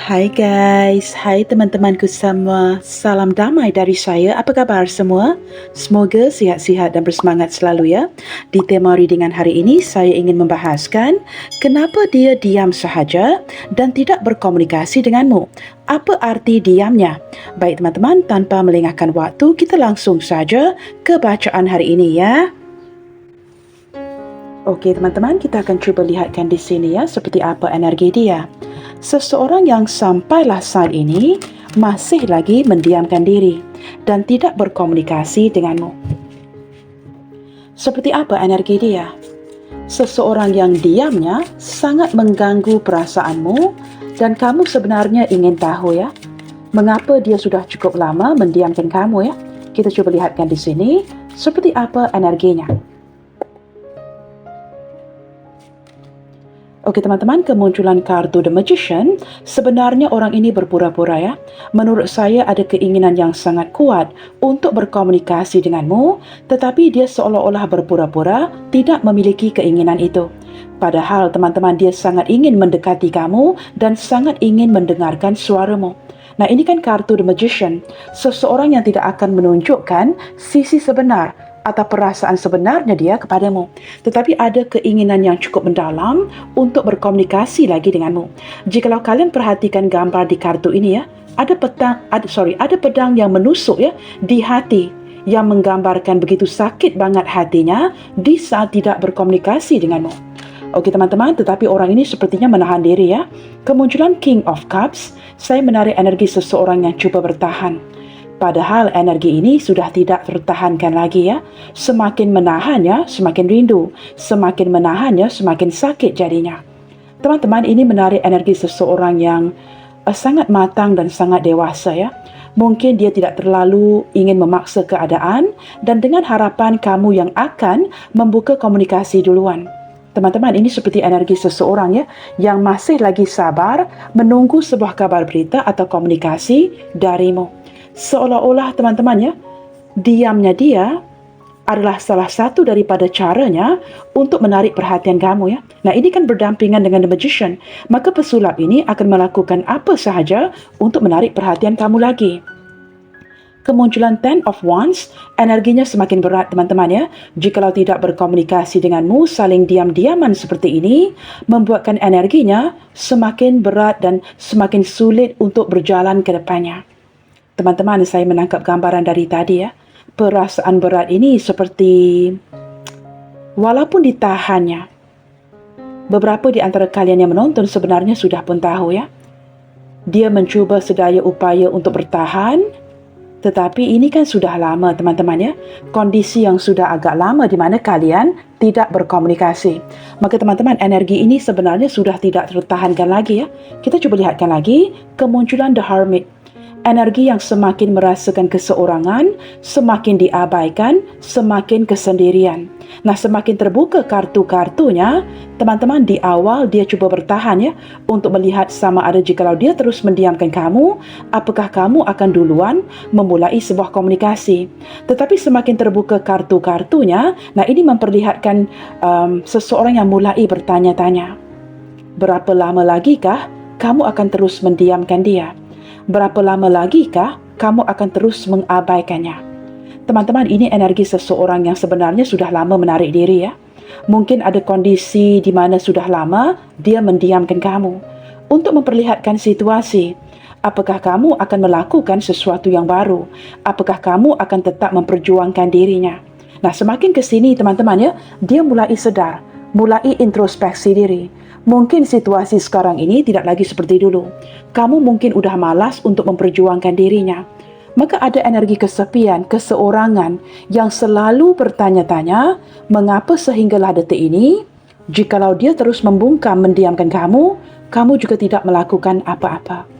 Hai guys, hai teman-temanku semua. Salam damai dari saya. Apa kabar semua? Semoga sihat-sihat dan bersemangat selalu ya. Di tema readingan hari ini, saya ingin membahaskan kenapa dia diam sahaja dan tidak berkomunikasi denganmu. Apa arti diamnya? Baik teman-teman, tanpa melengahkan waktu, kita langsung saja ke bacaan hari ini ya. Okey teman-teman, kita akan cuba lihatkan di sini ya seperti apa energi dia. Seseorang yang sampailah saat ini masih lagi mendiamkan diri dan tidak berkomunikasi denganmu. Seperti apa energi dia? Seseorang yang diamnya sangat mengganggu perasaanmu dan kamu sebenarnya ingin tahu ya, mengapa dia sudah cukup lama mendiamkan kamu ya. Kita cuba lihatkan di sini seperti apa energinya. Okey teman-teman, kemunculan kartu The Magician, sebenarnya orang ini berpura-pura ya. Menurut saya ada keinginan yang sangat kuat untuk berkomunikasi denganmu, tetapi dia seolah-olah berpura-pura tidak memiliki keinginan itu. Padahal teman-teman, dia sangat ingin mendekati kamu dan sangat ingin mendengarkan suaramu. Nah, ini kan kartu The Magician, seseorang yang tidak akan menunjukkan sisi sebenar atau perasaan sebenarnya dia kepadamu, tetapi ada keinginan yang cukup mendalam untuk berkomunikasi lagi denganmu. Jikalau kalian perhatikan gambar di kartu ini ya, ada pedang yang menusuk ya di hati, yang menggambarkan begitu sakit banget hatinya di saat tidak berkomunikasi denganmu. Okey teman-teman, tetapi orang ini sepertinya menahan diri ya. Kemunculan King of Cups, saya menarik energi seseorang yang cuba bertahan. Padahal energi ini sudah tidak tertahankan lagi ya. Semakin menahannya, semakin rindu. Semakin menahannya, semakin sakit jadinya. Teman-teman, ini menarik energi seseorang yang sangat matang dan sangat dewasa ya. Mungkin dia tidak terlalu ingin memaksa keadaan dan dengan harapan kamu yang akan membuka komunikasi duluan. Teman-teman, ini seperti energi seseorang ya yang masih lagi sabar menunggu sebuah kabar berita atau komunikasi darimu. Seolah-olah teman-teman ya, diamnya dia adalah salah satu daripada caranya untuk menarik perhatian kamu ya. Nah, ini kan berdampingan dengan The Magician. Maka pesulap ini akan melakukan apa sahaja untuk menarik perhatian kamu lagi. Kemunculan Ten of Wands, energinya semakin berat teman-teman ya. Jikalau tidak berkomunikasi denganmu, saling diam-diaman seperti ini, membuatkan energinya semakin berat dan semakin sulit untuk berjalan ke depannya. Teman-teman, saya menangkap gambaran dari tadi ya. Perasaan berat ini seperti walaupun ditahannya. Beberapa di antara kalian yang menonton sebenarnya sudah pun tahu ya. Dia mencuba sedaya upaya untuk bertahan, tetapi ini kan sudah lama teman-teman ya. Kondisi yang sudah agak lama di mana kalian tidak berkomunikasi. Maka teman-teman, energi ini sebenarnya sudah tidak tertahankan lagi ya. Kita coba lihatkan lagi kemunculan The Hermit. Energi yang semakin merasakan keseorangan, semakin diabaikan, semakin kesendirian. Nah, semakin terbuka kartu-kartunya, teman-teman, di awal dia cuba bertahan ya, untuk melihat sama ada jikalau dia terus mendiamkan kamu, apakah kamu akan duluan memulai sebuah komunikasi. Tetapi semakin terbuka kartu-kartunya, nah ini memperlihatkan seseorang yang mulai bertanya-tanya. Berapa lama lagikah kamu akan terus mendiamkan dia? Berapa lama lagikah kamu akan terus mengabaikannya? Teman-teman, ini energi seseorang yang sebenarnya sudah lama menarik diri ya. Mungkin ada kondisi di mana sudah lama dia mendiamkan kamu. Untuk memperlihatkan situasi, apakah kamu akan melakukan sesuatu yang baru? Apakah kamu akan tetap memperjuangkan dirinya? Nah, semakin ke sini teman-teman ya, dia mulai sedar, mulai introspeksi diri. Mungkin situasi sekarang ini tidak lagi seperti dulu. Kamu mungkin udah malas untuk memperjuangkan dirinya. Maka ada energi kesepian, keseorangan yang selalu bertanya-tanya, mengapa sehinggalah detik ini, jikalau dia terus membungkam mendiamkan kamu, kamu juga tidak melakukan apa-apa.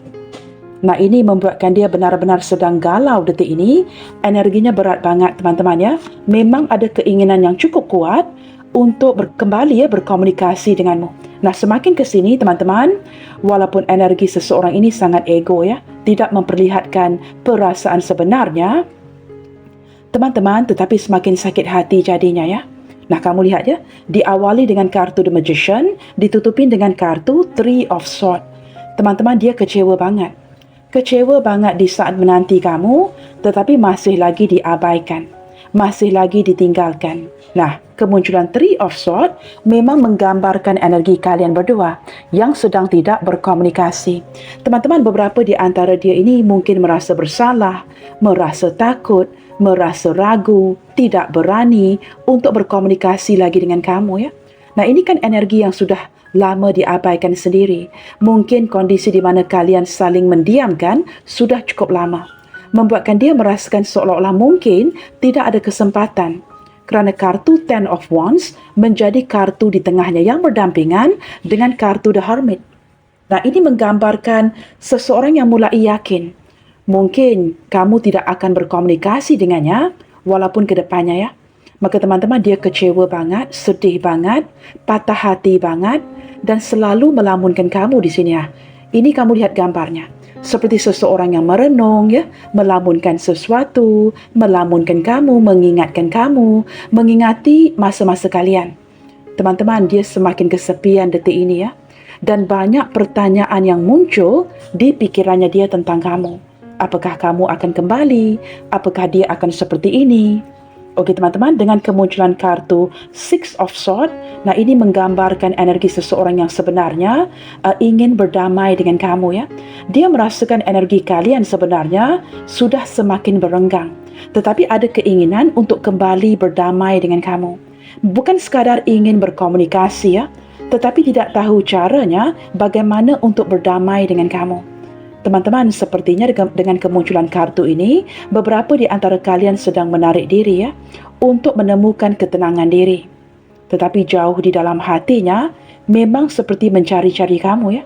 Nah, ini membuatkan dia benar-benar sedang galau detik ini. Energinya berat banget teman-teman ya. Memang ada keinginan yang cukup kuat untuk kembali ya berkomunikasi denganmu. Nah, semakin ke sini teman-teman, walaupun energi seseorang ini sangat ego ya, tidak memperlihatkan perasaan sebenarnya, teman-teman, tetapi semakin sakit hati jadinya ya. Nah, kamu lihat ya, diawali dengan kartu The Magician, ditutupin dengan kartu Three of Swords. Teman-teman, dia kecewa banget. Kecewa banget di saat menanti kamu, tetapi masih lagi diabaikan, masih lagi ditinggalkan. Nah, kemunculan Three of Swords memang menggambarkan energi kalian berdua yang sedang tidak berkomunikasi. Teman-teman, beberapa di antara dia ini mungkin merasa bersalah, merasa takut, merasa ragu, tidak berani untuk berkomunikasi lagi dengan kamu ya. Nah, ini kan energi yang sudah lama diabaikan sendiri. Mungkin kondisi di mana kalian saling mendiamkan sudah cukup lama, membuatkan dia merasakan seolah-olah mungkin tidak ada kesempatan. Kerana kartu Ten of Wands menjadi kartu di tengahnya yang berdampingan dengan kartu The Hermit. Nah, ini menggambarkan seseorang yang mulai yakin. Mungkin kamu tidak akan berkomunikasi dengannya walaupun ke depannya ya. Maka teman-teman, dia kecewa banget, sedih banget, patah hati banget dan selalu melamunkan kamu di sini ya. Ini kamu lihat gambarnya. Seperti seseorang yang merenung ya, melamunkan sesuatu, melamunkan kamu, mengingatkan kamu, mengingati masa-masa kalian. Teman-teman, dia semakin kesepian detik ini ya. Dan banyak pertanyaan yang muncul di pikirannya dia tentang kamu. Apakah kamu akan kembali? Apakah dia akan seperti ini? Okey teman-teman, dengan kemunculan kartu Six of Swords, nah ini menggambarkan energi seseorang yang sebenarnya ingin berdamai dengan kamu ya. Dia merasakan energi kalian sebenarnya sudah semakin berenggang, tetapi ada keinginan untuk kembali berdamai dengan kamu. Bukan sekadar ingin berkomunikasi ya, tetapi tidak tahu caranya bagaimana untuk berdamai dengan kamu. Teman-teman, sepertinya dengan kemunculan kartu ini, beberapa di antara kalian sedang menarik diri ya, untuk menemukan ketenangan diri. Tetapi jauh di dalam hatinya, memang seperti mencari-cari kamu ya.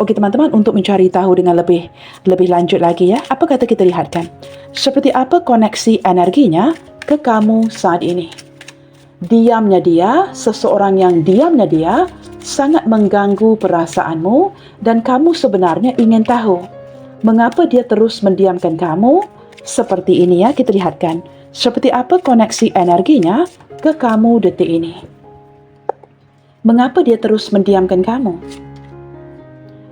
Okey teman-teman, untuk mencari tahu dengan lebih lanjut lagi ya, apa kata kita lihatkan? Seperti apa koneksi energinya ke kamu saat ini? Diamnya dia, seseorang yang diamnya dia, sangat mengganggu perasaanmu dan kamu sebenarnya ingin tahu mengapa dia terus mendiamkan kamu. Seperti ini ya, kita lihatkan. Seperti apa koneksi energinya ke kamu detik ini. Mengapa dia terus mendiamkan kamu?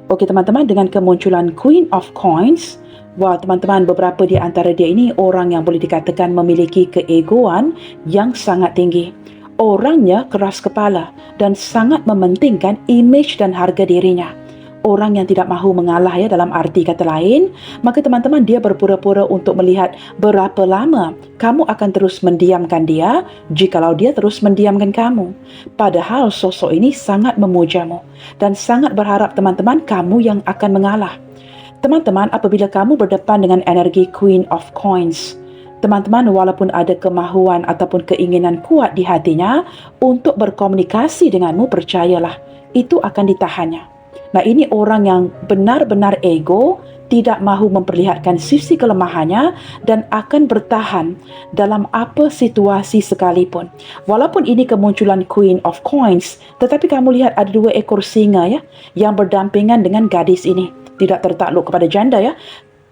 Okey teman-teman, dengan kemunculan Queen of Coins, wah teman-teman, beberapa di antara dia ini orang yang boleh dikatakan memiliki keegoan yang sangat tinggi. Orangnya keras kepala dan sangat mementingkan imej dan harga dirinya. Orang yang tidak mahu mengalah ya, dalam arti kata lain. Maka teman-teman, dia berpura-pura untuk melihat berapa lama kamu akan terus mendiamkan dia jikalau dia terus mendiamkan kamu. Padahal sosok ini sangat memujamu dan sangat berharap teman-teman kamu yang akan mengalah. Teman-teman, apabila kamu berdepan dengan energi Queen of Coins, teman-teman, walaupun ada kemahuan ataupun keinginan kuat di hatinya untuk berkomunikasi denganmu, percayalah, itu akan ditahannya. Nah, ini orang yang benar-benar ego, tidak mahu memperlihatkan sisi kelemahannya dan akan bertahan dalam apa situasi sekalipun. Walaupun ini kemunculan Queen of Coins, tetapi kamu lihat ada 2 ekor singa ya, yang berdampingan dengan gadis ini. Tidak tertakluk kepada janda ya.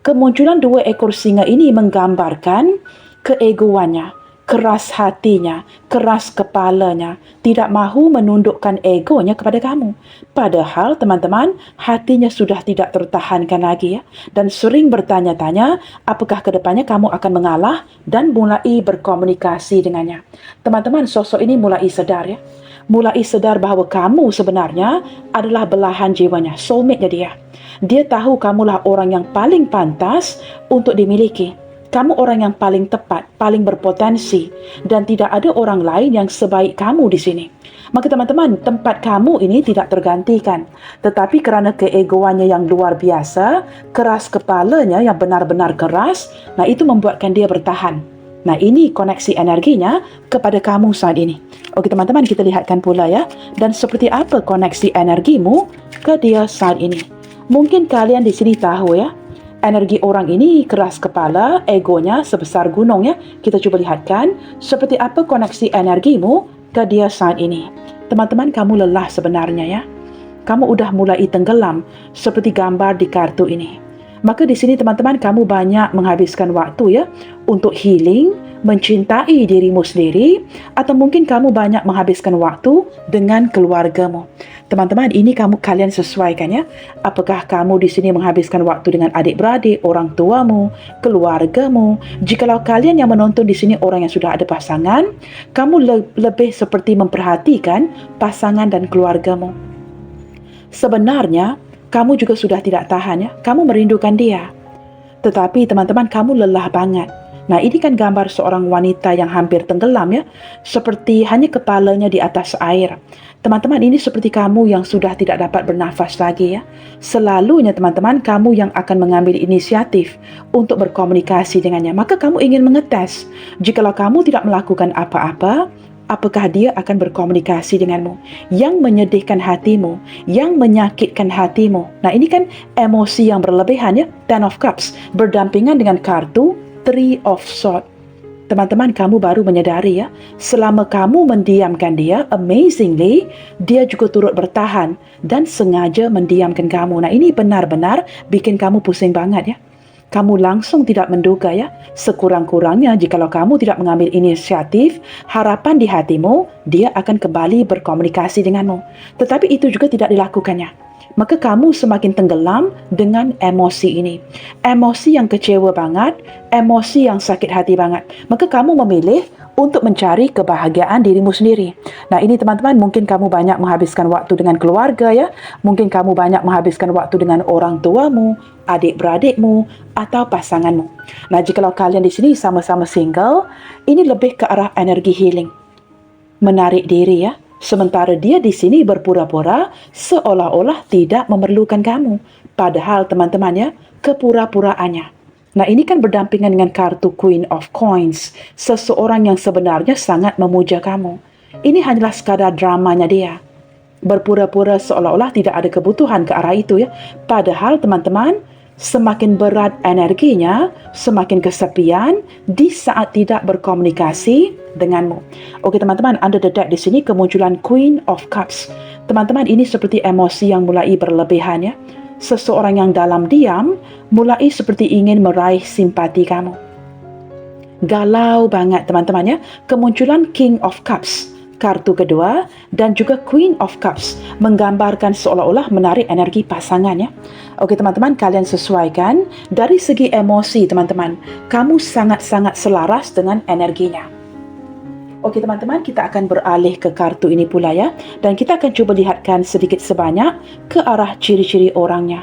Kemunculan 2 ekor singa ini menggambarkan keegoannya, keras hatinya, keras kepalanya, tidak mahu menundukkan egonya kepada kamu. Padahal teman-teman, hatinya sudah tidak tertahankan lagi ya, dan sering bertanya-tanya apakah ke depannya kamu akan mengalah dan mulai berkomunikasi dengannya. Teman-teman, sosok ini mulai sadar ya, mulai sadar bahawa kamu sebenarnya adalah belahan jiwanya, soulmate-nya dia. Dia tahu kamulah orang yang paling pantas untuk dimiliki. Kamu orang yang paling tepat, paling berpotensi, dan tidak ada orang lain yang sebaik kamu di sini. Maka teman-teman, tempat kamu ini tidak tergantikan. Tetapi kerana keegoannya yang luar biasa, keras kepalanya yang benar-benar keras, nah itu membuatkan dia bertahan. Nah, ini koneksi energinya kepada kamu saat ini. Okey teman-teman, kita lihatkan pula ya. Dan seperti apa koneksi energimu ke dia saat ini. Mungkin kalian di sini tahu ya, energi orang ini keras kepala, egonya sebesar gunung ya. Kita coba lihatkan seperti apa koneksi energimu ke dia saat ini. Teman-teman, kamu lelah sebenarnya ya. Kamu udah mulai tenggelam seperti gambar di kartu ini. Maka di sini teman-teman, kamu banyak menghabiskan waktu ya untuk healing, mencintai dirimu sendiri, atau mungkin kamu banyak menghabiskan waktu dengan keluargamu. Teman-teman, ini kalian sesuaikan ya. Apakah kamu di sini menghabiskan waktu dengan adik-beradik, orang tuamu, keluargamu? Jikalau kalian yang menonton di sini orang yang sudah ada pasangan, kamu lebih seperti memperhatikan pasangan dan keluargamu. Sebenarnya, kamu juga sudah tidak tahan ya. Kamu merindukan dia. Tetapi teman-teman, kamu lelah banget. Nah, ini kan gambar seorang wanita yang hampir tenggelam ya. Seperti hanya kepalanya di atas air. Teman-teman, ini seperti kamu yang sudah tidak dapat bernafas lagi ya. Selalunya teman-teman, kamu yang akan mengambil inisiatif untuk berkomunikasi dengannya. Maka kamu ingin mengetes. Jikalau kamu tidak melakukan apa-apa, apakah dia akan berkomunikasi denganmu? Yang menyedihkan hatimu, yang menyakitkan hatimu. Nah, ini kan emosi yang berlebihan ya. Ten of Cups berdampingan dengan kartu Three of Swords. Teman-teman, kamu baru menyadari ya, selama kamu mendiamkan dia, amazingly, dia juga turut bertahan dan sengaja mendiamkan kamu. Nah, ini benar-benar bikin kamu pusing banget ya. Kamu langsung tidak menduga ya, sekurang-kurangnya jikalau kamu tidak mengambil inisiatif, harapan di hatimu, dia akan kembali berkomunikasi denganmu. Tetapi itu juga tidak dilakukannya. Maka kamu semakin tenggelam dengan emosi ini. Emosi yang kecewa banget, emosi yang sakit hati banget. Maka kamu memilih untuk mencari kebahagiaan dirimu sendiri. Nah, ini teman-teman, mungkin kamu banyak menghabiskan waktu dengan keluarga ya. Mungkin kamu banyak menghabiskan waktu dengan orang tuamu, adik-beradikmu, atau pasanganmu. Nah, jikalau kalian di sini sama-sama single, ini lebih ke arah energi healing. Menarik diri ya. Sementara dia di sini berpura-pura seolah-olah tidak memerlukan kamu. Padahal teman-teman ya, kepura-puraannya. Nah, ini kan berdampingan dengan kartu Queen of Coins. Seseorang yang sebenarnya sangat memuja kamu. Ini hanyalah sekadar dramanya dia. Berpura-pura seolah-olah tidak ada kebutuhan ke arah itu ya. Padahal teman-teman, semakin berat energinya, semakin kesepian di saat tidak berkomunikasi denganmu. Oke teman-teman, under the deck di sini kemunculan Queen of Cups. Teman-teman, ini seperti emosi yang mulai berlebihan ya. Seseorang yang dalam diam mulai seperti ingin meraih simpati kamu. Galau banget teman-teman ya. Kemunculan King of Cups, kartu kedua, dan juga Queen of Cups menggambarkan seolah-olah menarik energi pasangan ya. Oke teman-teman, kalian sesuaikan. Dari segi emosi teman-teman, kamu sangat-sangat selaras dengan energinya. Oke teman-teman, kita akan beralih ke kartu ini pula ya. Dan kita akan coba lihatkan sedikit sebanyak ke arah ciri-ciri orangnya.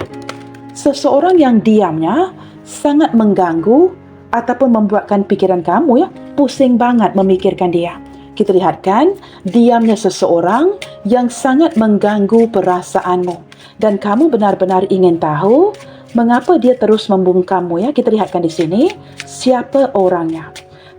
Seseorang yang diamnya sangat mengganggu ataupun membuatkan pikiran kamu ya pusing banget memikirkan dia. Kita lihatkan diamnya seseorang yang sangat mengganggu perasaanmu. Dan kamu benar-benar ingin tahu mengapa dia terus membungkammu ya. Kita lihatkan di sini siapa orangnya.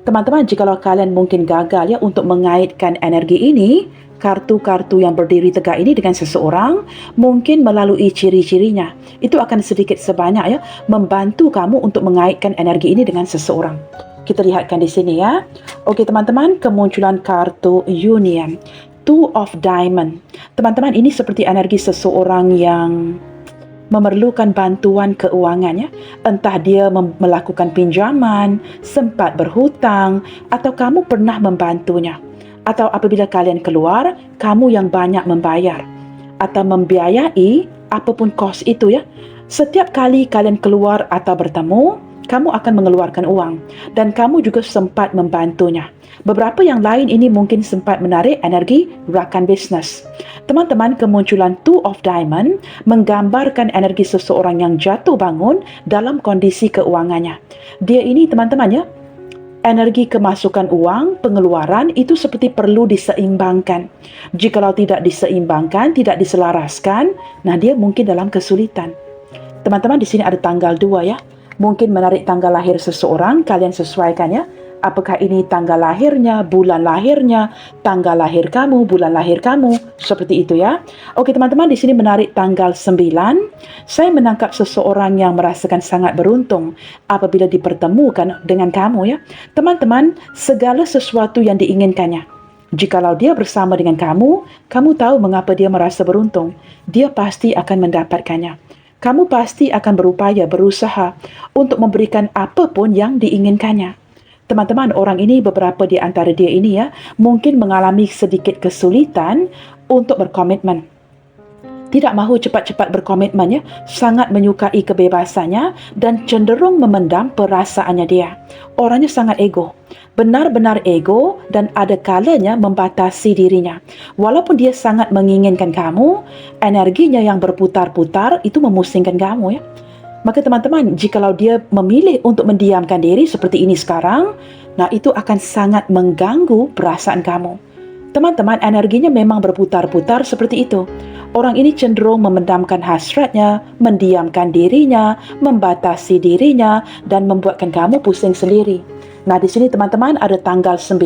Teman-teman, jikalau kalian mungkin gagal ya untuk mengaitkan energi ini, kartu-kartu yang berdiri tegak ini dengan seseorang, mungkin melalui ciri-cirinya. Itu akan sedikit sebanyak ya membantu kamu untuk mengaitkan energi ini dengan seseorang. Kita lihatkan di sini ya. Oke teman-teman, kemunculan kartu Union, Two of Diamond. Teman-teman, ini seperti energi seseorang yang memerlukan bantuan keuangan ya. Entah dia melakukan pinjaman, sempat berhutang, atau kamu pernah membantunya. Atau apabila kalian keluar, kamu yang banyak membayar. Atau membiayai apapun kos itu ya. Setiap kali kalian keluar atau bertemu, kamu akan mengeluarkan uang. Dan kamu juga sempat membantunya. Beberapa yang lain ini mungkin sempat menarik energi rakan bisnes. Teman-teman, kemunculan Two of Diamond menggambarkan energi seseorang yang jatuh bangun dalam kondisi keuangannya. Dia ini teman-teman ya, energi kemasukan uang, pengeluaran itu seperti perlu diseimbangkan. Jikalau tidak diseimbangkan, tidak diselaraskan, nah dia mungkin dalam kesulitan. Teman-teman, di sini ada tanggal 2 ya. Mungkin menarik tanggal lahir seseorang, kalian sesuaikan ya. Apakah ini tanggal lahirnya, bulan lahirnya, tanggal lahir kamu, bulan lahir kamu, seperti itu ya. Oke teman-teman, di sini menarik tanggal 9. Saya menangkap seseorang yang merasakan sangat beruntung apabila dipertemukan dengan kamu ya. Teman-teman, segala sesuatu yang diinginkannya, jikalau dia bersama dengan kamu, kamu tahu mengapa dia merasa beruntung. Dia pasti akan mendapatkannya. Kamu pasti akan berupaya, berusaha untuk memberikan apapun yang diinginkannya. Teman-teman, orang ini, beberapa di antara dia ini ya, mungkin mengalami sedikit kesulitan untuk berkomitmen. Tidak mahu cepat-cepat berkomitmen ya, sangat menyukai kebebasannya dan cenderung memendam perasaannya dia. Orangnya sangat ego. Benar-benar ego dan ada kalanya membatasi dirinya. Walaupun dia sangat menginginkan kamu, energinya yang berputar-putar itu memusingkan kamu ya. Maka teman-teman, jikalau dia memilih untuk mendiamkan diri seperti ini sekarang, nah itu akan sangat mengganggu perasaan kamu. Teman-teman, energinya memang berputar-putar seperti itu. Orang ini cenderung memendamkan hasratnya, mendiamkan dirinya, membatasi dirinya, dan membuatkan kamu pusing sendiri. Nah, di sini teman-teman ada tanggal 9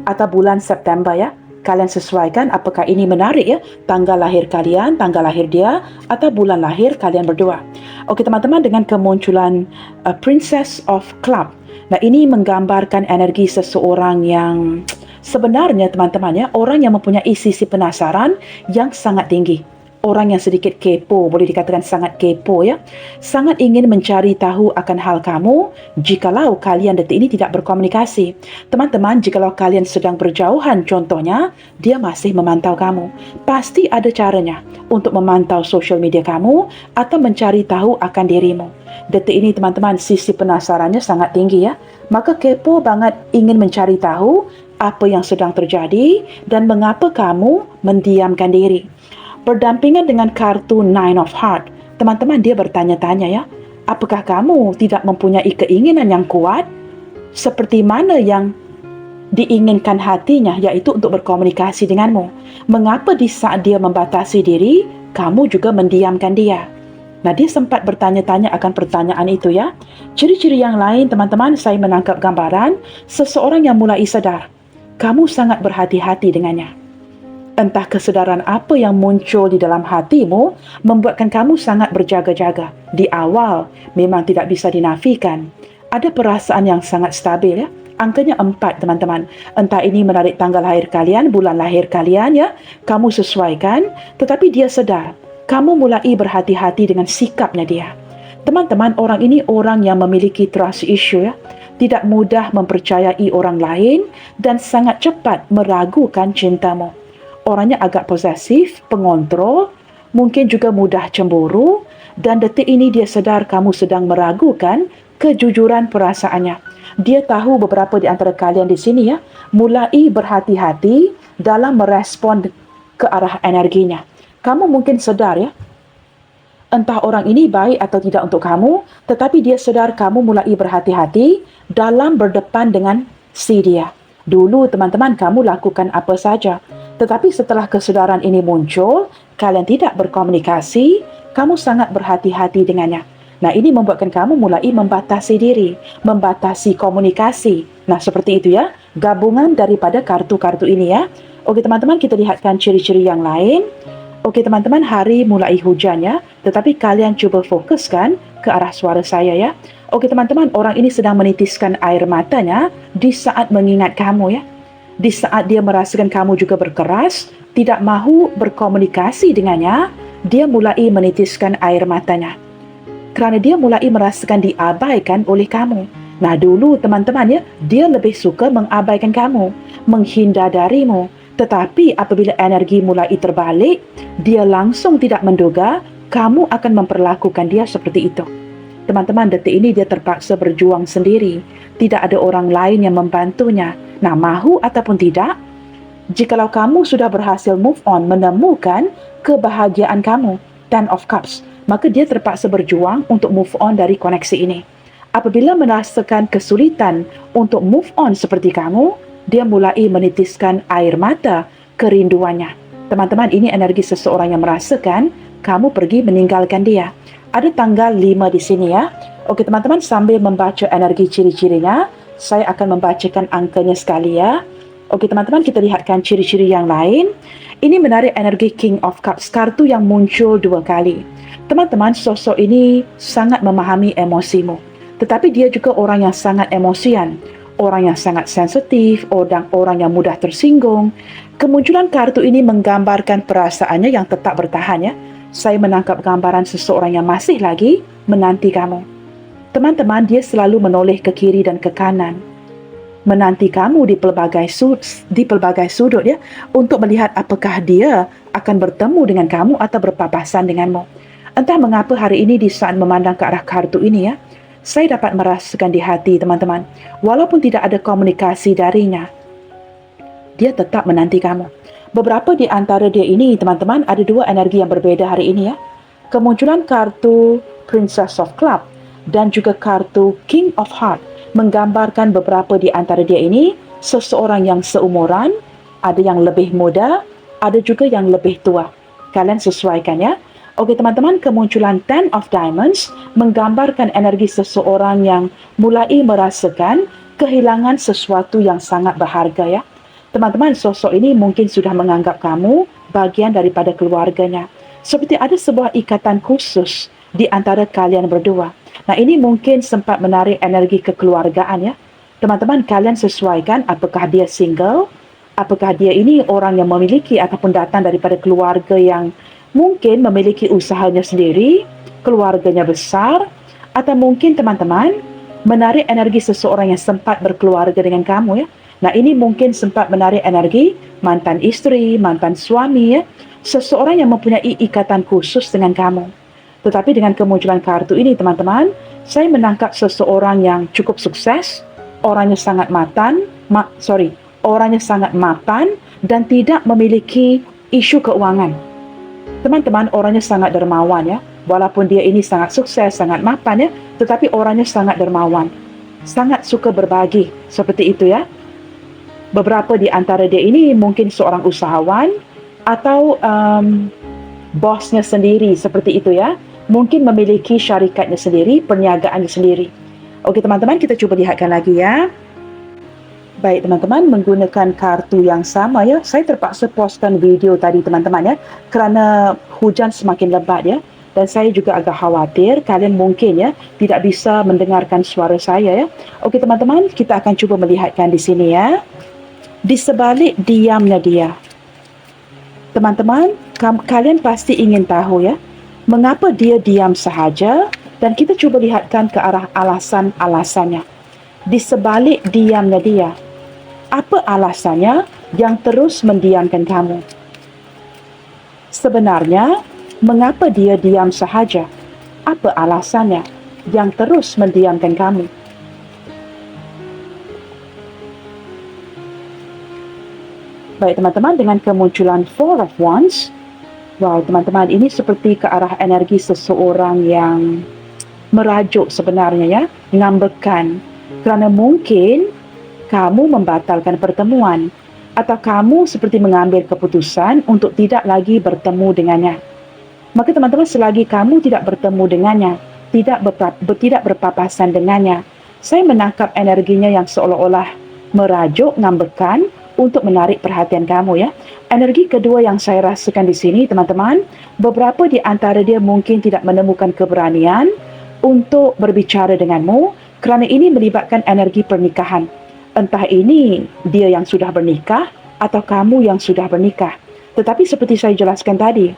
atau bulan September ya. Kalian sesuaikan apakah ini menarik ya, tanggal lahir kalian, tanggal lahir dia, atau bulan lahir kalian berdua. Okey teman-teman, dengan kemunculan Princess of Club. Nah, ini menggambarkan energi seseorang yang sebenarnya teman-teman ya, orang yang mempunyai sisi penasaran yang sangat tinggi. Orang yang sedikit kepo, boleh dikatakan sangat kepo ya. Sangat ingin mencari tahu akan hal kamu jikalau kalian detik ini tidak berkomunikasi. Teman-teman, jikalau kalian sedang berjauhan contohnya, dia masih memantau kamu. Pasti ada caranya untuk memantau sosial media kamu atau mencari tahu akan dirimu. Detik ini teman-teman, sisi penasarannya sangat tinggi ya. Maka kepo banget ingin mencari tahu apa yang sedang terjadi dan mengapa kamu mendiamkan diri. Berdampingan dengan kartu Nine of Heart, teman-teman, dia bertanya-tanya ya, apakah kamu tidak mempunyai keinginan yang kuat seperti mana yang diinginkan hatinya, yaitu untuk berkomunikasi denganmu? Mengapa di saat dia membatasi diri, kamu juga mendiamkan dia? Nah, dia sempat bertanya-tanya akan pertanyaan itu ya. Ciri-ciri yang lain, teman-teman, saya menangkap gambaran seseorang yang mulai sadar. Kamu sangat berhati-hati dengannya. Entah kesedaran apa yang muncul di dalam hatimu membuatkan kamu sangat berjaga-jaga. Di awal memang tidak bisa dinafikan. Ada perasaan yang sangat stabil ya. Angkanya 4 teman-teman. Entah ini menarik tanggal lahir kalian, bulan lahir kalian ya. Kamu sesuaikan, tetapi dia sedar. Kamu mulai berhati-hati dengan sikapnya dia. Teman-teman, orang ini orang yang memiliki trust issue ya. Tidak mudah mempercayai orang lain dan sangat cepat meragukan cintamu. Orangnya agak posesif, pengontrol, mungkin juga mudah cemburu, dan detik ini dia sedar kamu sedang meragukan kejujuran perasaannya. Dia tahu beberapa di antara kalian di sini ya, mulai berhati-hati dalam merespon ke arah energinya. Kamu mungkin sedar ya, entah orang ini baik atau tidak untuk kamu, tetapi dia sedar kamu mulai berhati-hati dalam berdepan dengan si dia. Dulu teman-teman, kamu lakukan apa saja. Tetapi setelah kesedaran ini muncul, kalian tidak berkomunikasi, kamu sangat berhati-hati dengannya. Nah, ini membuatkan kamu mulai membatasi diri, membatasi komunikasi. Nah, seperti itu ya, gabungan daripada kartu-kartu ini ya. Oke teman-teman, kita lihatkan ciri-ciri yang lain. Oke teman-teman, hari mulai hujan ya, tetapi kalian coba fokuskan ke arah suara saya ya. Oke teman-teman, orang ini sedang menitiskan air matanya di saat mengingat kamu ya. Di saat dia merasakan kamu juga berkeras, tidak mahu berkomunikasi dengannya, dia mulai menitiskan air matanya. Kerana dia mulai merasakan diabaikan oleh kamu. Nah dulu teman-teman ya, dia lebih suka mengabaikan kamu, menghindar darimu. Tetapi apabila energi mulai terbalik, dia langsung tidak menduga kamu akan memperlakukan dia seperti itu. Teman-teman, detik ini dia terpaksa berjuang sendiri. Tidak ada orang lain yang membantunya. Nah, mahu ataupun tidak, jikalau kamu sudah berhasil move on, menemukan kebahagiaan kamu, Ten of Cups, maka dia terpaksa berjuang untuk move on dari koneksi ini. Apabila merasakan kesulitan untuk move on seperti kamu, dia mulai menitiskan air mata kerinduannya. Teman-teman, ini energi seseorang yang merasakan kamu pergi meninggalkan dia. Ada tanggal 5 di sini ya. Oke teman-teman, sambil membaca energi ciri-cirinya, saya akan membacakan angkanya sekali ya. Oke teman-teman, kita lihatkan ciri-ciri yang lain. Ini menarik energi King of Cups, kartu yang muncul 2 kali. Teman-teman, sosok ini sangat memahami emosimu. Tetapi dia juga orang yang sangat emosian. Orang yang sangat sensitif, orang yang mudah tersinggung. Kemunculan kartu ini menggambarkan perasaannya yang tetap bertahan ya. Saya menangkap gambaran seseorang yang masih lagi menanti kamu. Teman-teman, dia selalu menoleh ke kiri dan ke kanan. menanti kamu di pelbagai sudut ya, untuk melihat apakah dia akan bertemu dengan kamu atau berpapasan denganmu. Entah mengapa hari ini di saat memandang ke arah kartu ini ya, saya dapat merasakan di hati teman-teman, walaupun tidak ada komunikasi darinya, dia tetap menanti kamu. Beberapa di antara dia ini teman-teman ada dua energi yang berbeda hari ini ya. Kemunculan kartu Princess of Club dan juga kartu King of Heart menggambarkan beberapa di antara dia ini seseorang yang seumuran, ada yang lebih muda, ada juga yang lebih tua. Kalian sesuaikan ya. Okey teman-teman, kemunculan Ten of Diamonds menggambarkan energi seseorang yang mulai merasakan kehilangan sesuatu yang sangat berharga ya. Teman-teman, sosok ini mungkin sudah menganggap kamu bagian daripada keluarganya. Seperti ada sebuah ikatan khusus di antara kalian berdua. Nah, ini mungkin sempat menarik energi kekeluargaan ya. Teman-teman, kalian sesuaikan apakah dia single, apakah dia ini orang yang memiliki ataupun datang daripada keluarga yang mungkin memiliki usahanya sendiri, keluarganya besar, atau mungkin teman-teman menarik energi seseorang yang sempat berkeluarga dengan kamu ya. Nah, ini mungkin sempat menarik energi mantan istri, mantan suami ya. Seseorang yang mempunyai ikatan khusus dengan kamu. Tetapi dengan kemunculan kartu ini teman-teman, saya menangkap seseorang yang cukup sukses, orangnya sangat orangnya sangat mapan dan tidak memiliki isu keuangan. Teman-teman, orangnya sangat dermawan ya. Walaupun dia ini sangat sukses, sangat mapan ya, tetapi orangnya sangat dermawan. Sangat suka berbagi, seperti itu ya. Beberapa di antara dia ini mungkin seorang usahawan atau bosnya sendiri, seperti itu ya. Mungkin memiliki syarikatnya sendiri, perniagaannya sendiri. Okey teman-teman, kita cuba lihatkan lagi ya. Baik teman-teman, menggunakan kartu yang sama ya. Saya terpaksa postkan video tadi teman-teman ya, kerana hujan semakin lebat ya. Dan saya juga agak khawatir kalian mungkin ya tidak bisa mendengarkan suara saya ya. Okey teman-teman, kita akan cuba melihatkan di sini ya. Di sebalik diamnya dia. Teman-teman, kalian pasti ingin tahu ya, mengapa dia diam sahaja, dan kita cuba lihatkan ke arah alasan-alasannya. Di sebalik diamnya dia, apa alasannya yang terus mendiamkan kamu? Sebenarnya, mengapa dia diam sahaja? Apa alasannya yang terus mendiamkan kamu? Baik teman-teman, dengan kemunculan Four of Wands, wow teman-teman, ini seperti ke arah energi seseorang yang merajuk sebenarnya ya, ngambekan. Kerana mungkin kamu membatalkan pertemuan atau kamu seperti mengambil keputusan untuk tidak lagi bertemu dengannya. Maka teman-teman, selagi kamu tidak bertemu dengannya, tidak berpapasan dengannya, saya menangkap energinya yang seolah-olah merajuk, ngambekan untuk menarik perhatian kamu ya. Energi kedua yang saya rasakan di sini teman-teman, beberapa di antara dia mungkin tidak menemukan keberanian untuk berbicara denganmu kerana ini melibatkan energi pernikahan. Entah ini dia yang sudah bernikah atau kamu yang sudah bernikah. Tetapi seperti saya jelaskan tadi,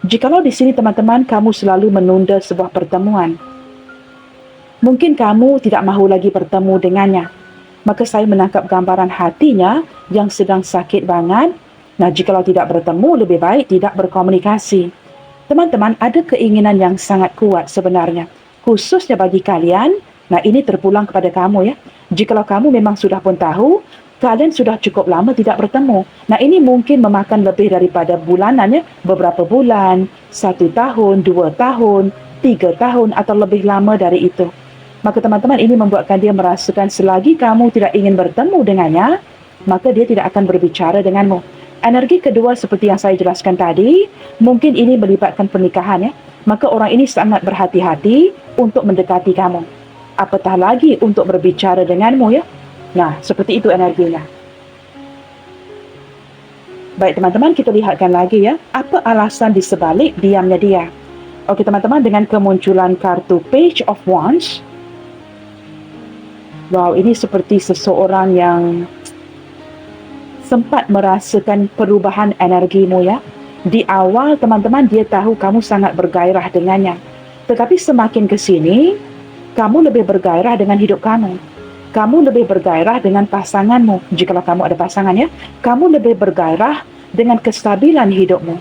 jikalau di sini teman-teman kamu selalu menunda sebuah pertemuan, mungkin kamu tidak mahu lagi bertemu dengannya. Maka saya menangkap gambaran hatinya yang sedang sakit banget. Nah, jikalau tidak bertemu, lebih baik tidak berkomunikasi. Teman-teman, ada keinginan yang sangat kuat sebenarnya, khususnya bagi kalian. Nah, ini terpulang kepada kamu ya. Jikalau kamu memang sudah pun tahu, kalian sudah cukup lama tidak bertemu. Nah, ini mungkin memakan lebih daripada bulanan ya, beberapa bulan, 1 tahun, 2 tahun, 3 tahun, atau lebih lama dari itu. Maka teman-teman, ini membuatkan dia merasakan selagi kamu tidak ingin bertemu dengannya, maka dia tidak akan berbicara denganmu. Energi kedua seperti yang saya jelaskan tadi, mungkin ini melibatkan pernikahan ya. Maka orang ini sangat berhati-hati untuk mendekati kamu. Apatah lagi untuk berbicara denganmu ya. Nah, seperti itu energinya. Baik teman-teman, kita lihatkan lagi ya, apa alasan di sebalik diamnya dia. Okey teman-teman, dengan kemunculan kartu Page of Wands, wow, ini seperti seseorang yang sempat merasakan perubahan energimu ya. Di awal teman-teman, dia tahu kamu sangat bergairah dengannya. Tetapi semakin ke sini, kamu lebih bergairah dengan hidup kamu. Kamu lebih bergairah dengan pasanganmu. Jikalau kamu ada pasangan ya, kamu lebih bergairah dengan kestabilan hidupmu.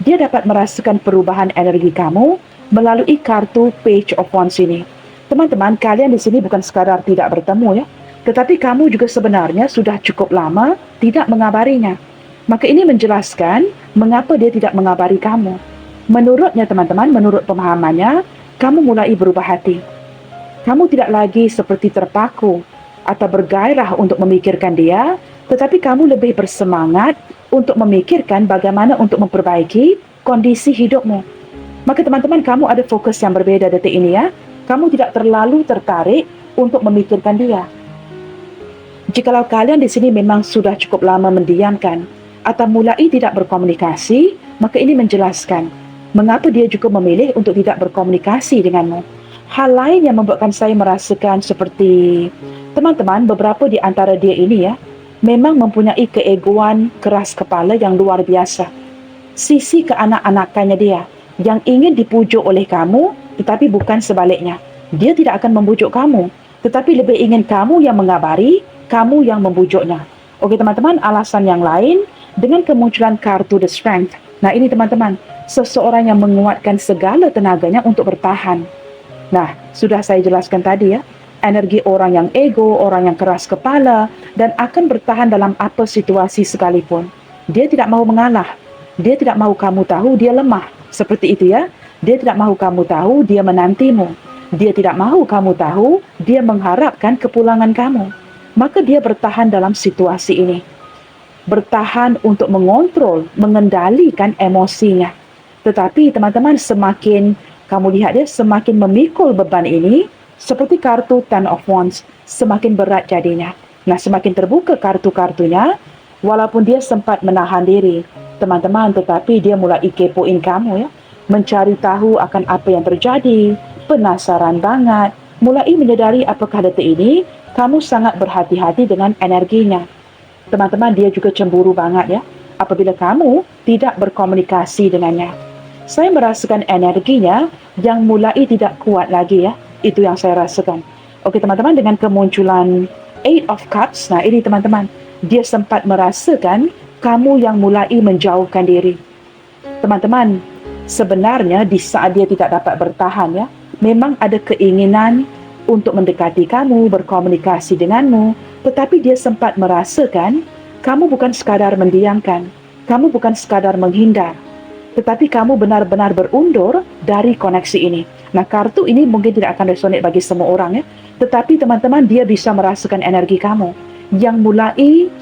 Dia dapat merasakan perubahan energi kamu melalui kartu Page of Wands ini. Teman-teman, kalian di sini bukan sekadar tidak bertemu ya, tetapi kamu juga sebenarnya sudah cukup lama tidak mengabarinya. Maka ini menjelaskan mengapa dia tidak mengabari kamu. Menurutnya teman-teman, menurut pemahamannya, kamu mulai berubah hati. Kamu tidak lagi seperti terpaku atau bergairah untuk memikirkan dia, tetapi kamu lebih bersemangat untuk memikirkan bagaimana untuk memperbaiki kondisi hidupmu. Maka teman-teman, kamu ada fokus yang berbeda detik ini ya. Kamu tidak terlalu tertarik untuk memikirkan dia. Jikalau kalian di sini memang sudah cukup lama mendiamkan atau mulai tidak berkomunikasi, maka ini menjelaskan mengapa dia juga memilih untuk tidak berkomunikasi denganmu. Hal lain yang membuatkan saya merasakan seperti teman-teman, beberapa di antara dia ini ya, memang mempunyai keegoan keras kepala yang luar biasa. Sisi keanak-anakannya dia, yang ingin dipujuk oleh kamu, tetapi bukan sebaliknya. Dia tidak akan membujuk kamu, tetapi lebih ingin kamu yang mengabari, kamu yang membujuknya. Oke teman-teman, alasan yang lain, dengan kemunculan kartu The Strength. Nah ini teman-teman, seseorang yang menguatkan segala tenaganya untuk bertahan. Nah, sudah saya jelaskan tadi ya, energi orang yang ego, orang yang keras kepala, dan akan bertahan dalam apa situasi sekalipun. Dia tidak mau mengalah. Dia tidak mau kamu tahu dia lemah. Seperti itu ya. Dia tidak mau kamu tahu dia menantimu. Dia tidak mau kamu tahu dia mengharapkan kepulangan kamu. Maka dia bertahan dalam situasi ini. Bertahan untuk mengontrol, mengendalikan emosinya. Tetapi teman-teman, semakin kamu lihat dia semakin memikul beban ini, seperti kartu Ten of Wands, semakin berat jadinya. Nah, semakin terbuka kartu-kartunya, walaupun dia sempat menahan diri, teman-teman, tetapi dia mulai kepoin kamu ya, mencari tahu akan apa yang terjadi, penasaran banget, mulai menyadari apakah detik ini kamu sangat berhati-hati dengan energinya. Teman-teman, dia juga cemburu banget ya, apabila kamu tidak berkomunikasi dengannya. Saya merasakan energinya yang mulai tidak kuat lagi ya. Itu yang saya rasakan. Oke teman-teman, dengan kemunculan Eight of Cups, nah ini teman-teman, dia sempat merasakan kamu yang mulai menjauhkan diri. Teman-teman, sebenarnya di saat dia tidak dapat bertahan ya, memang ada keinginan untuk mendekati kamu, berkomunikasi denganmu, tetapi dia sempat merasakan kamu bukan sekadar mendiamkan, kamu bukan sekadar menghindar, tetapi kamu benar-benar berundur dari koneksi ini. Nah, kartu ini mungkin tidak akan resonate bagi semua orang ya, tetapi teman-teman, dia bisa merasakan energi kamu yang mulai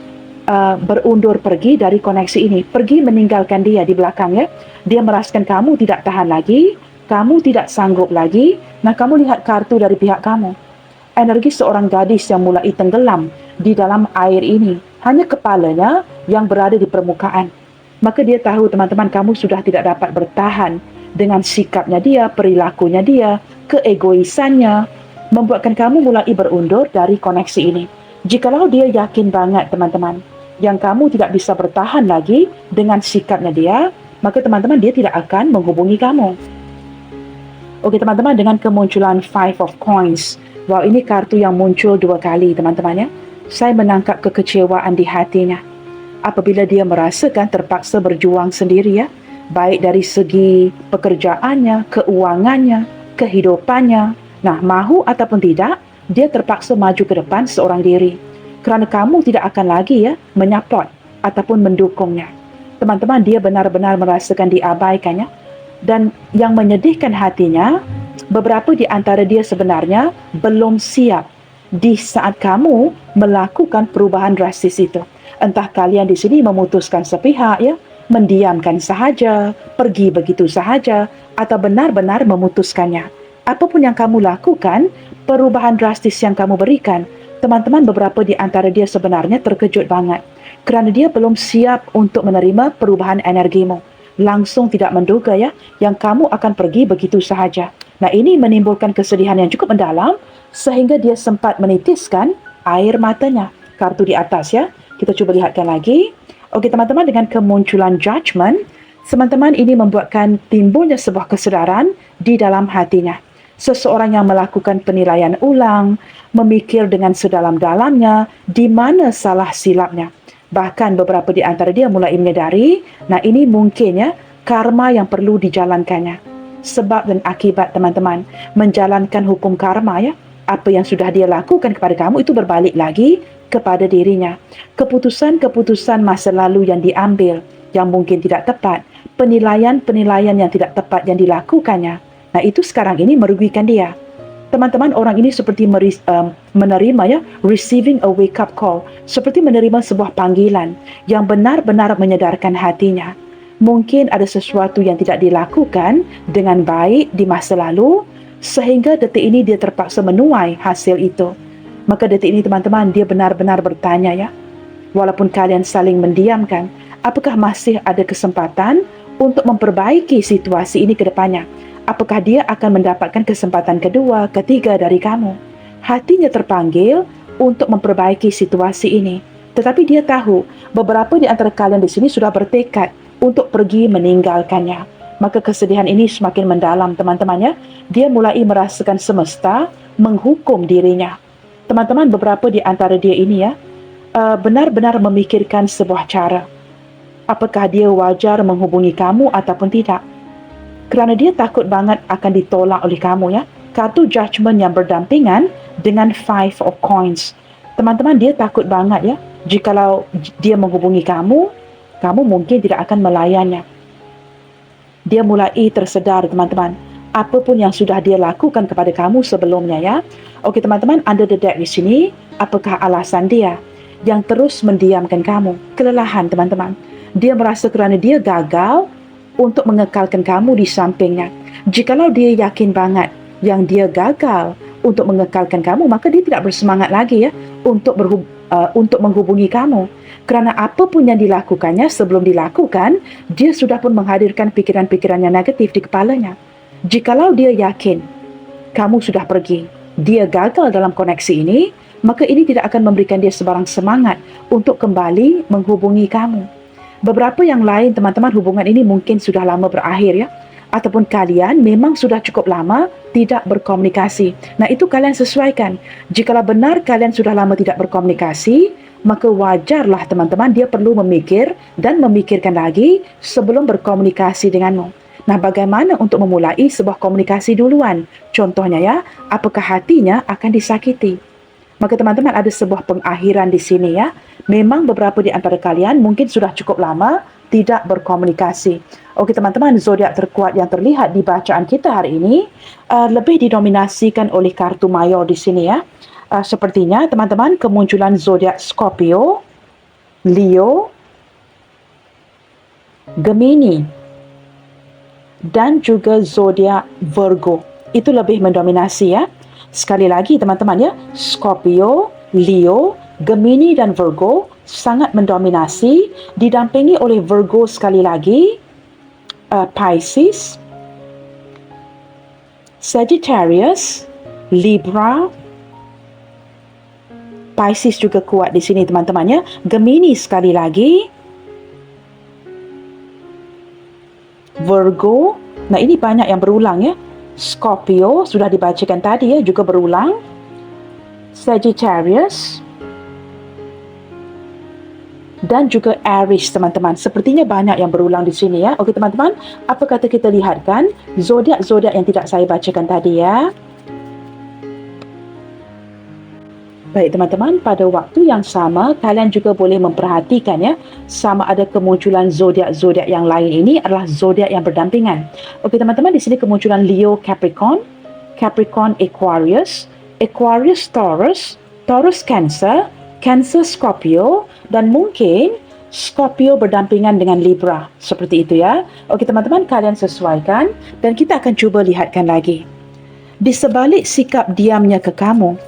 berundur pergi dari koneksi ini, pergi meninggalkan dia di belakang ya. Dia merasakan kamu tidak tahan lagi, kamu tidak sanggup lagi. Nah, kamu lihat kartu dari pihak kamu. Energi seorang gadis yang mulai tenggelam di dalam air ini, hanya kepalanya yang berada di permukaan. Maka dia tahu teman-teman, kamu sudah tidak dapat bertahan dengan sikapnya dia, perilakunya dia, keegoisannya, membuatkan kamu mulai berundur dari koneksi ini. Jikalau dia yakin banget teman-teman, yang kamu tidak bisa bertahan lagi dengan sikapnya dia, maka teman-teman, dia tidak akan menghubungi kamu. Oke teman-teman, dengan kemunculan Five of Coins, wow, ini kartu yang muncul 2 kali teman-teman ya. Saya menangkap kekecewaan di hatinya apabila dia merasakan terpaksa berjuang sendiri ya, baik dari segi pekerjaannya, keuangannya, kehidupannya. Nah, mahu ataupun tidak, dia terpaksa maju ke depan seorang diri. Kerana kamu tidak akan lagi ya menyapot ataupun mendukungnya. Teman-teman, dia benar-benar merasakan diabaikannya. Dan yang menyedihkan hatinya, beberapa di antara dia sebenarnya belum siap di saat kamu melakukan perubahan drastis itu. Entah kalian di sini memutuskan sepihak ya, mendiamkan sahaja, pergi begitu sahaja, atau benar-benar memutuskannya. Apapun yang kamu lakukan, perubahan drastis yang kamu berikan, teman-teman, beberapa di antara dia sebenarnya terkejut banget. Kerana dia belum siap untuk menerima perubahan energimu. Langsung tidak menduga ya, yang kamu akan pergi begitu sahaja. Nah, ini menimbulkan kesedihan yang cukup mendalam, sehingga dia sempat menitiskan air matanya. Kartu di atas ya. Kita coba lihatkan lagi. Oke teman-teman, dengan kemunculan Judgment, teman-teman, ini membuatkan timbulnya sebuah kesedaran di dalam hatinya. Seseorang yang melakukan penilaian ulang, memikir dengan sedalam-dalamnya di mana salah silapnya. Bahkan beberapa di antara dia mulai menyedari, nah ini mungkin ya karma yang perlu dijalankannya. Sebab dan akibat teman-teman, menjalankan hukum karma ya, apa yang sudah dia lakukan kepada kamu itu berbalik lagi kepada dirinya. Keputusan-keputusan masa lalu yang diambil, yang mungkin tidak tepat, penilaian-penilaian yang tidak tepat yang dilakukannya, nah itu sekarang ini merugikan dia. Teman-teman, orang ini seperti menerima ya, receiving a wake up call, seperti menerima sebuah panggilan yang benar-benar menyedarkan hatinya. Mungkin ada sesuatu yang tidak dilakukan dengan baik di masa lalu, sehingga detik ini dia terpaksa menuai hasil itu. Maka detik ini teman-teman, dia benar-benar bertanya ya, walaupun kalian saling mendiamkan, apakah masih ada kesempatan untuk memperbaiki situasi ini ke depannya? Apakah dia akan mendapatkan kesempatan kedua, ketiga dari kamu? Hatinya terpanggil untuk memperbaiki situasi ini. Tetapi dia tahu, beberapa di antara kalian di sini sudah bertekad untuk pergi meninggalkannya. Maka kesedihan ini semakin mendalam teman-teman ya. Dia mulai merasakan semesta menghukum dirinya. Teman-teman, beberapa di antara dia ini ya, benar-benar memikirkan sebuah cara. Apakah dia wajar menghubungi kamu ataupun tidak? Kerana dia takut banget akan ditolak oleh kamu ya. Kartu judgment yang berdampingan dengan Five of Coins. Teman-teman, dia takut banget ya, jikalau dia menghubungi kamu, kamu mungkin tidak akan melayannya. Dia mulai tersedar teman-teman, apapun yang sudah dia lakukan kepada kamu sebelumnya ya. Okey teman-teman, under the deck di sini, apakah alasan dia yang terus mendiamkan kamu? Kelelahan teman-teman. Dia merasa kerana dia gagal untuk mengekalkan kamu di sampingnya. Jikalau dia yakin banget yang dia gagal untuk mengekalkan kamu, maka dia tidak bersemangat lagi ya untuk menghubungi kamu. Kerana apapun yang dilakukannya sebelum dilakukan, dia sudah pun menghadirkan pikiran-pikiran yang negatif di kepalanya. Jikalau dia yakin kamu sudah pergi, dia gagal dalam koneksi ini, maka ini tidak akan memberikan dia sebarang semangat untuk kembali menghubungi kamu. Beberapa yang lain teman-teman, hubungan ini mungkin sudah lama berakhir ya, ataupun kalian memang sudah cukup lama tidak berkomunikasi. Nah itu kalian sesuaikan. Jikalau benar kalian sudah lama tidak berkomunikasi, maka wajarlah teman-teman dia perlu memikir dan memikirkan lagi sebelum berkomunikasi denganmu. Nah bagaimana untuk memulai sebuah komunikasi duluan? Contohnya ya, apakah hatinya akan disakiti? Maka teman-teman ada sebuah pengakhiran di sini ya. Memang beberapa di antara kalian mungkin sudah cukup lama tidak berkomunikasi. Okey teman-teman, zodiak terkuat yang terlihat di bacaan kita hari ini lebih didominasikan oleh kartu mayor di sini ya. Sepertinya teman-teman kemunculan zodiak Scorpio, Leo, Gemini dan juga zodiak Virgo. Itu lebih mendominasi ya. Sekali lagi teman-teman ya, Scorpio, Leo, Gemini dan Virgo sangat mendominasi, didampingi oleh Virgo sekali lagi, Pisces, Sagittarius, Libra. Pisces juga kuat di sini teman-teman ya. Gemini sekali lagi, Virgo. Nah ini banyak yang berulang ya. Scorpio sudah dibacakan tadi ya, juga berulang. Sagittarius dan juga Aries teman-teman. Sepertinya banyak yang berulang di sini ya. Okey teman-teman, apa kata kita lihatkan zodiak-zodiak yang tidak saya bacakan tadi ya. Baik teman-teman, pada waktu yang sama kalian juga boleh memperhatikan ya, sama ada kemunculan zodiak-zodiak yang lain ini adalah zodiak yang berdampingan. Okey teman-teman, di sini kemunculan Leo Capricorn, Capricorn Aquarius, Aquarius Taurus, Taurus Cancer, Cancer Scorpio dan mungkin Scorpio berdampingan dengan Libra. Seperti itu ya. Okey teman-teman, kalian sesuaikan dan kita akan cuba lihatkan lagi. Di sebalik sikap diamnya ke kamu,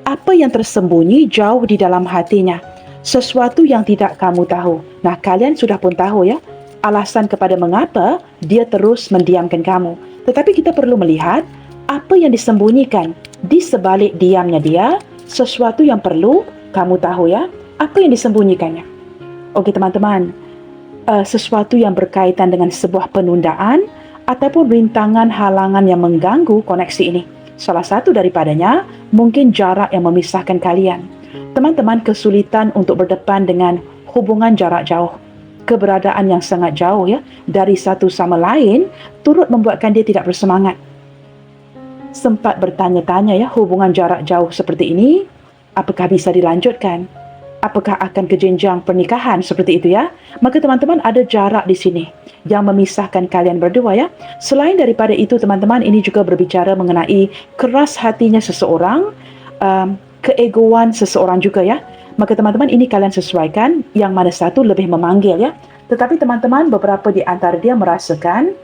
apa yang tersembunyi jauh di dalam hatinya? Sesuatu yang tidak kamu tahu. Nah, kalian sudah pun tahu ya, alasan kepada mengapa dia terus mendiamkan kamu. Tetapi kita perlu melihat apa yang disembunyikan di sebalik diamnya dia, sesuatu yang perlu kamu tahu ya. Apa yang disembunyikannya? Okey teman-teman, sesuatu yang berkaitan dengan sebuah penundaan ataupun rintangan halangan yang mengganggu koneksi ini. Salah satu daripadanya mungkin jarak yang memisahkan kalian. Teman-teman kesulitan untuk berdepan dengan hubungan jarak jauh. Keberadaan yang sangat jauh ya dari satu sama lain turut membuatkan dia tidak bersemangat. Sempat bertanya-tanya ya, hubungan jarak jauh seperti ini apakah bisa dilanjutkan? Apakah akan ke jenjang pernikahan seperti itu ya? Maka teman-teman ada jarak di sini yang memisahkan kalian berdua ya. Selain daripada itu teman-teman, ini juga berbicara mengenai keras hatinya seseorang, keegoan seseorang juga ya. Maka teman-teman, ini kalian sesuaikan yang mana satu lebih memanggil ya. Tetapi teman-teman, beberapa di antara dia merasakan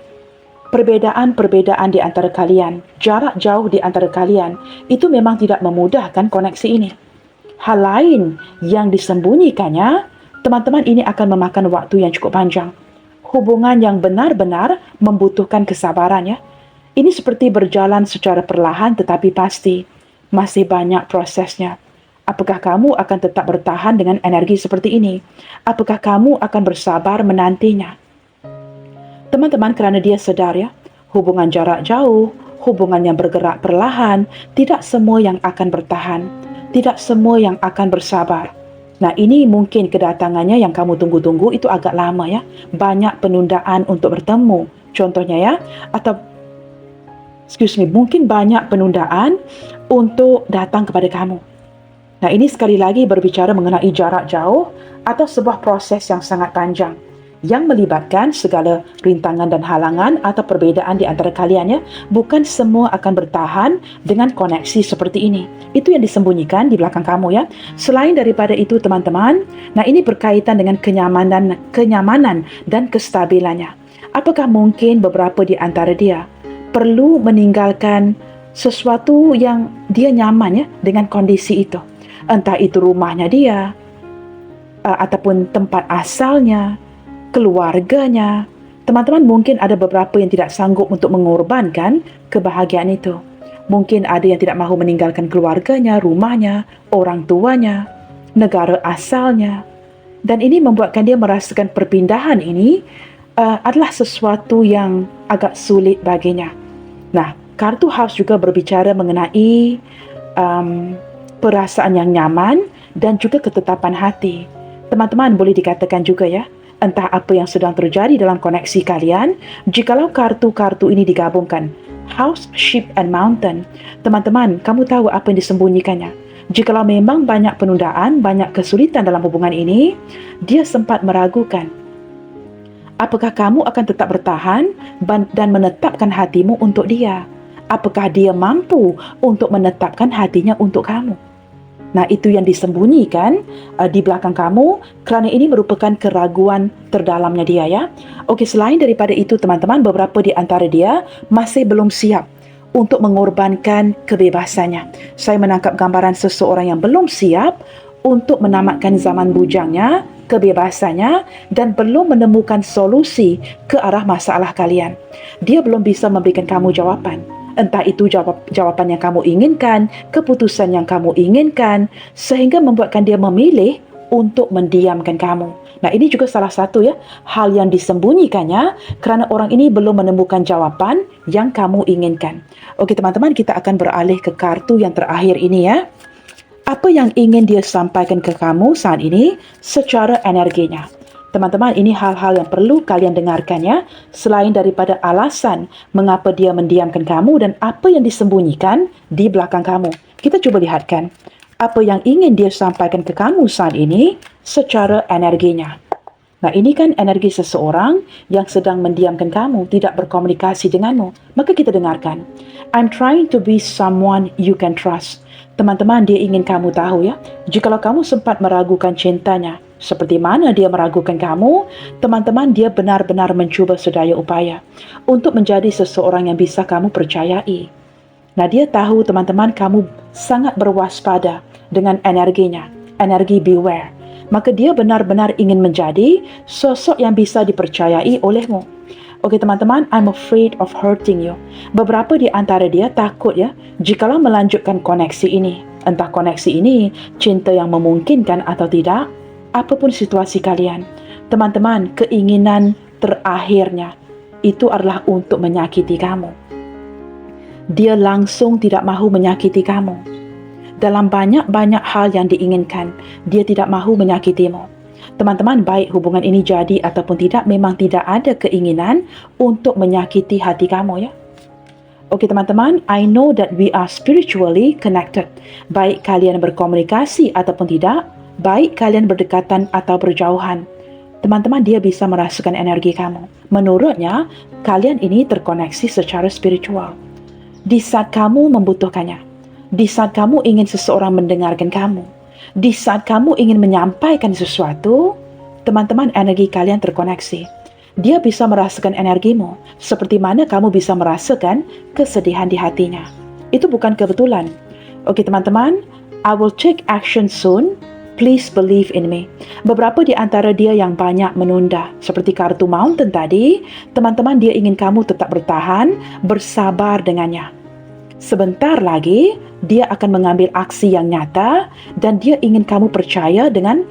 perbedaan-perbedaan di antara kalian, jarak jauh di antara kalian, itu memang tidak memudahkan koneksi ini. Hal lain yang disembunyikannya, teman-teman, ini akan memakan waktu yang cukup panjang. Hubungan yang benar-benar membutuhkan kesabaran ya. Ini seperti berjalan secara perlahan tetapi pasti. Masih banyak prosesnya. Apakah kamu akan tetap bertahan dengan energi seperti ini? Apakah kamu akan bersabar menantinya? Teman-teman, kerana dia sedar ya, hubungan jarak jauh, hubungan yang bergerak perlahan, tidak semua yang akan bertahan, tidak semua yang akan bersabar. Nah, ini mungkin kedatangannya yang kamu tunggu-tunggu itu agak lama ya. Banyak penundaan untuk bertemu. Contohnya ya, atau mungkin banyak penundaan untuk datang kepada kamu. Nah, ini sekali lagi berbicara mengenai jarak jauh atau sebuah proses yang sangat panjang yang melibatkan segala rintangan dan halangan atau perbedaan di antara kalian ya. Bukan semua akan bertahan dengan koneksi seperti ini. Itu yang disembunyikan di belakang kamu ya. Selain daripada itu teman-teman, nah ini berkaitan dengan kenyamanan dan kestabilannya. Apakah mungkin beberapa di antara dia perlu meninggalkan sesuatu yang dia nyaman ya dengan kondisi itu? Entah itu rumahnya dia, ataupun tempat asalnya, keluarganya. Teman-teman, mungkin ada beberapa yang tidak sanggup untuk mengorbankan kebahagiaan itu. Mungkin ada yang tidak mahu meninggalkan keluarganya, rumahnya, orang tuanya, negara asalnya. Dan ini membuatkan dia merasakan perpindahan ini adalah sesuatu yang agak sulit baginya. Nah, kartu House juga berbicara mengenai perasaan yang nyaman dan juga ketetapan hati. Teman-teman, boleh dikatakan juga ya, entah apa yang sedang terjadi dalam koneksi kalian, jikalau kartu-kartu ini digabungkan, House, Ship, and Mountain, teman-teman, kamu tahu apa yang disembunyikannya. Jikalau memang banyak penundaan, banyak kesulitan dalam hubungan ini, dia sempat meragukan. Apakah kamu akan tetap bertahan dan menetapkan hatimu untuk dia? Apakah dia mampu untuk menetapkan hatinya untuk kamu? Nah, itu yang disembunyikan di belakang kamu, kerana ini merupakan keraguan terdalamnya dia ya. Okey, selain daripada itu teman-teman, beberapa di antara dia masih belum siap untuk mengorbankan kebebasannya. Saya menangkap gambaran seseorang yang belum siap untuk menamatkan zaman bujangnya, kebebasannya, dan belum menemukan solusi ke arah masalah kalian. Dia belum bisa memberikan kamu jawapan. Entah itu jawapan yang kamu inginkan, keputusan yang kamu inginkan, sehingga membuatkan dia memilih untuk mendiamkan kamu. Nah, ini juga salah satu ya, hal yang disembunyikannya kerana orang ini belum menemukan jawapan yang kamu inginkan. Okey teman-teman, kita akan beralih ke kartu yang terakhir ini ya. Apa yang ingin dia sampaikan ke kamu saat ini secara energinya? Teman-teman, ini hal-hal yang perlu kalian dengarkan ya. Selain daripada alasan mengapa dia mendiamkan kamu dan apa yang disembunyikan di belakang kamu. Kita cuba lihatkan apa yang ingin dia sampaikan ke kamu saat ini secara energinya. Nah, ini kan energi seseorang yang sedang mendiamkan kamu, tidak berkomunikasi denganmu. Maka kita dengarkan. I'm trying to be someone you can trust. Teman-teman, dia ingin kamu tahu ya, jikalau kamu sempat meragukan cintanya, seperti mana dia meragukan kamu, teman-teman, dia benar-benar mencuba sedaya upaya untuk menjadi seseorang yang bisa kamu percayai. Nah, dia tahu teman-teman, kamu sangat berwaspada dengan energinya, energi beware. Maka dia benar-benar ingin menjadi sosok yang bisa dipercayai olehmu. Okey teman-teman, I'm afraid of hurting you. Beberapa di antara dia takut ya, jikalau melanjutkan koneksi ini. Entah koneksi ini cinta yang memungkinkan atau tidak, apapun situasi kalian. Teman-teman, keinginan terakhirnya itu adalah untuk menyakiti kamu. Dia langsung tidak mahu menyakiti kamu. Dalam banyak-banyak hal yang diinginkan, dia tidak mahu menyakitimu. Teman-teman, baik hubungan ini jadi ataupun tidak, memang tidak ada keinginan untuk menyakiti hati kamu ya. Okey teman-teman, I know that we are spiritually connected. Baik kalian berkomunikasi ataupun tidak, baik kalian berdekatan atau berjauhan, teman-teman dia bisa merasakan energi kamu. Menurutnya, kalian ini terkoneksi secara spiritual. Di saat kamu membutuhkannya, di saat kamu ingin seseorang mendengarkan kamu, di saat kamu ingin menyampaikan sesuatu, teman-teman energi kalian terkoneksi. Dia bisa merasakan energimu, seperti mana kamu bisa merasakan kesedihan di hatinya. Itu bukan kebetulan. Okey teman-teman, I will take action soon. Please believe in me. Beberapa di antara dia yang banyak menunda, seperti kartu mountain tadi, teman-teman dia ingin kamu tetap bertahan, bersabar dengannya. Sebentar lagi, dia akan mengambil aksi yang nyata dan dia ingin kamu percaya dengan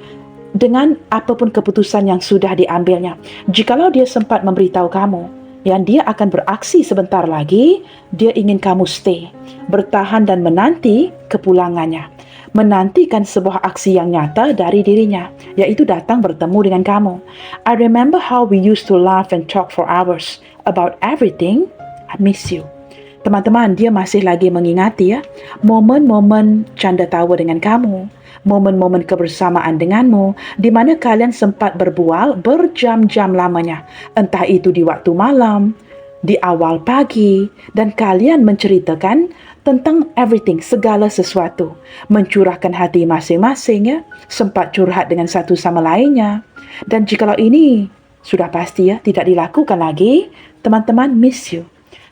apapun keputusan yang sudah diambilnya. Jikalau dia sempat memberitahu kamu yang dia akan beraksi sebentar lagi, dia ingin kamu stay, bertahan dan menanti kepulangannya. Menantikan sebuah aksi yang nyata dari dirinya, yaitu datang bertemu dengan kamu. I remember how we used to laugh and talk for hours about everything. I miss you. Teman-teman, dia masih lagi mengingati ya, momen-momen canda tawa dengan kamu, momen-momen kebersamaan denganmu, di mana kalian sempat berbual berjam-jam lamanya, entah itu di waktu malam, di awal pagi, dan kalian menceritakan tentang everything, segala sesuatu, mencurahkan hati masing-masing ya, sempat curhat dengan satu sama lainnya. Dan jikalau ini sudah pasti ya, tidak dilakukan lagi, teman-teman miss you.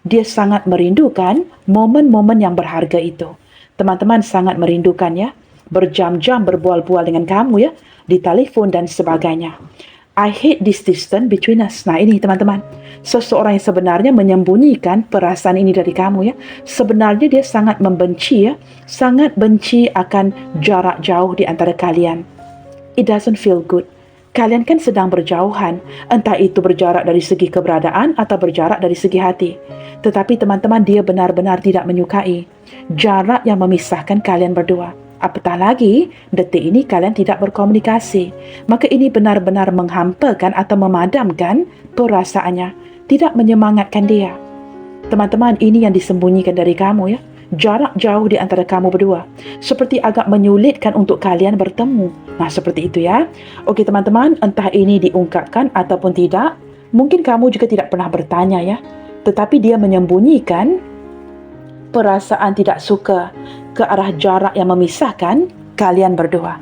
Dia sangat merindukan momen-momen yang berharga itu. Teman-teman sangat merindukan ya, berjam-jam berbual-bual dengan kamu ya, di telefon dan sebagainya. I hate this distance between us. Nah ini teman-teman, seseorang yang sebenarnya menyembunyikan perasaan ini dari kamu ya. Sebenarnya dia sangat membenci ya, sangat benci akan jarak jauh di antara kalian. It doesn't feel good. Kalian kan sedang berjauhan, entah itu berjarak dari segi keberadaan atau berjarak dari segi hati. Tetapi teman-teman dia benar-benar tidak menyukai jarak yang memisahkan kalian berdua. Apatah lagi, detik ini kalian tidak berkomunikasi. Maka ini benar-benar menghampakan atau memadamkan perasaannya. Tidak menyemangatkan dia. Teman-teman, ini yang disembunyikan dari kamu ya. Jarak jauh di antara kamu berdua. Seperti agak menyulitkan untuk kalian bertemu. Nah, seperti itu ya. Okey teman-teman, entah ini diungkapkan ataupun tidak. Mungkin kamu juga tidak pernah bertanya ya. Tetapi dia menyembunyikan perasaan tidak suka ke arah jarak yang memisahkan kalian berdua.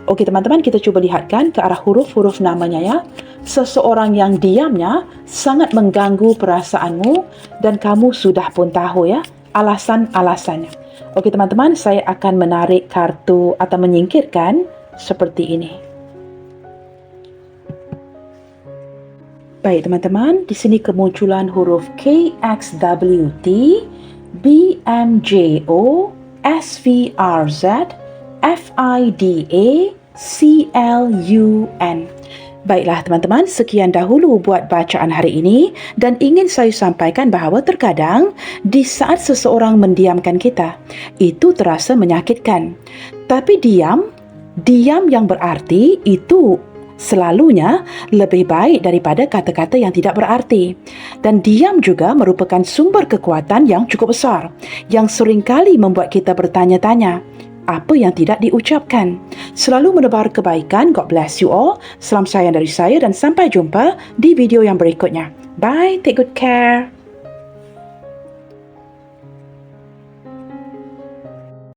Okey teman-teman, kita cuba lihatkan ke arah huruf-huruf namanya ya. Seseorang yang diamnya sangat mengganggu perasaanmu dan kamu sudah pun tahu ya alasan-alasannya. Okey teman-teman, saya akan menarik kartu atau menyingkirkan seperti ini. Baik teman-teman, di sini kemunculan huruf KXWT, BMJO, SVRZ, FIDA, CLUN. Baiklah teman-teman, sekian dahulu buat bacaan hari ini dan ingin saya sampaikan bahawa terkadang di saat seseorang mendiamkan kita, itu terasa menyakitkan. Tapi diam yang berarti itu selalunya lebih baik daripada kata-kata yang tidak berarti. Dan diam juga merupakan sumber kekuatan yang cukup besar, yang seringkali membuat kita bertanya-tanya, apa yang tidak diucapkan. Selalu menebar kebaikan. God bless you all. Salam sayang dari saya dan sampai jumpa di video yang berikutnya. Bye, take good care.